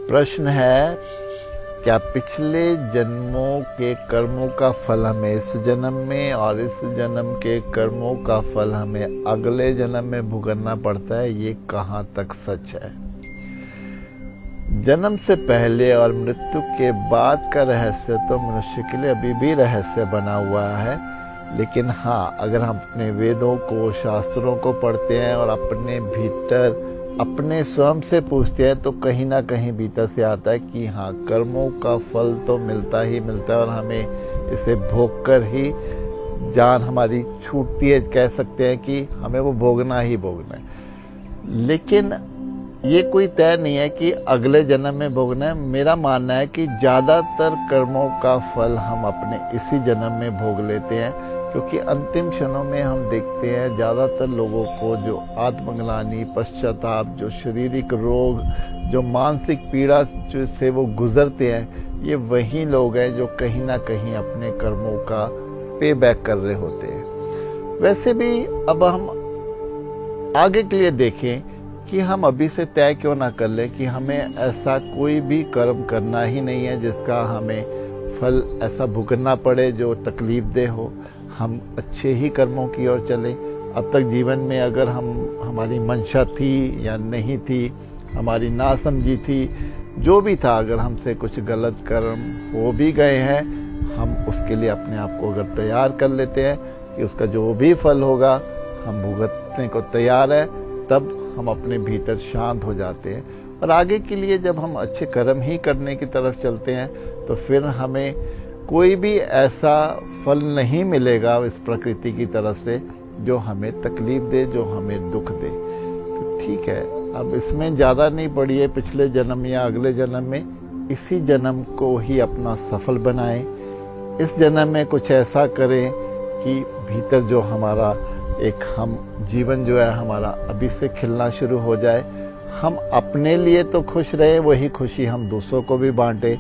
प्रश्न है, क्या पिछले जन्मों के कर्मों का फल हमें इस जन्म में और इस जन्म के कर्मों का फल हमें अगले जन्म में भुगतना पड़ता है? ये कहाँ तक सच है? जन्म से पहले और मृत्यु के बाद का रहस्य तो मनुष्य के लिए अभी भी रहस्य बना हुआ है। लेकिन हाँ, अगर हम अपने वेदों को, शास्त्रों को पढ़ते हैं और अपने भीतर अपने स्वयं से पूछते हैं तो कहीं ना कहीं भीतर से आता है कि हाँ, कर्मों का फल तो मिलता ही मिलता है और हमें इसे भोग कर ही जान हमारी छूटती है। कह सकते हैं कि हमें वो भोगना ही भोगना है। लेकिन ये कोई तय नहीं है कि अगले जन्म में भोगना है। मेरा मानना है कि ज़्यादातर कर्मों का फल हम अपने इसी जन्म में भोग लेते हैं, क्योंकि अंतिम क्षणों में हम देखते हैं ज़्यादातर लोगों को जो आत्मग्लानि, पश्चाताप, जो शारीरिक रोग, जो मानसिक पीड़ा से वो गुजरते हैं, ये वही लोग हैं जो कहीं ना कहीं अपने कर्मों का पे बैक कर रहे होते हैं। वैसे भी अब हम आगे के लिए देखें कि हम अभी से तय क्यों ना कर लें कि हमें ऐसा कोई भी कर्म करना ही नहीं है जिसका हमें फल ऐसा भुगतना पड़े जो तकलीफ दे हो। हम अच्छे ही कर्मों की ओर चले। अब तक जीवन में अगर हमारी मंशा थी या नहीं थी, हमारी नासमझी थी, जो भी था, अगर हमसे कुछ गलत कर्म हो भी गए हैं, हम उसके लिए अपने आप को अगर तैयार कर लेते हैं कि उसका जो भी फल होगा हम भुगतने को तैयार है, तब हम अपने भीतर शांत हो जाते हैं। और आगे के लिए जब हम अच्छे कर्म ही करने की तरफ चलते हैं तो फिर हमें कोई भी ऐसा फल नहीं मिलेगा इस प्रकृति की तरफ से जो हमें तकलीफ दे, जो हमें दुख दे। तो ठीक है, अब इसमें ज़्यादा नहीं पड़िए पिछले जन्म या अगले जन्म में, इसी जन्म को ही अपना सफल बनाएं। इस जन्म में कुछ ऐसा करें कि भीतर जो हमारा एक हम जीवन जो है हमारा अभी से खिलना शुरू हो जाए। हम अपने लिए तो खुश रहे, वही खुशी हम दूसरों को भी बांटें।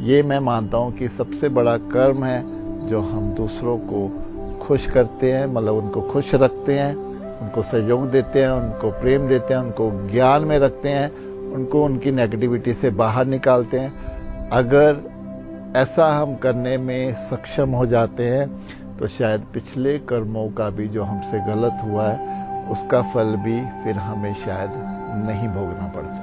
ये मैं मानता हूँ कि सबसे बड़ा कर्म है जो हम दूसरों को खुश करते हैं, मतलब उनको खुश रखते हैं, उनको सहयोग देते हैं, उनको प्रेम देते हैं, उनको ज्ञान में रखते हैं, उनको उनकी नेगेटिविटी से बाहर निकालते हैं। अगर ऐसा हम करने में सक्षम हो जाते हैं तो शायद पिछले कर्मों का भी जो हमसे गलत हुआ है उसका फल भी फिर हमें शायद नहीं भोगना पड़ता।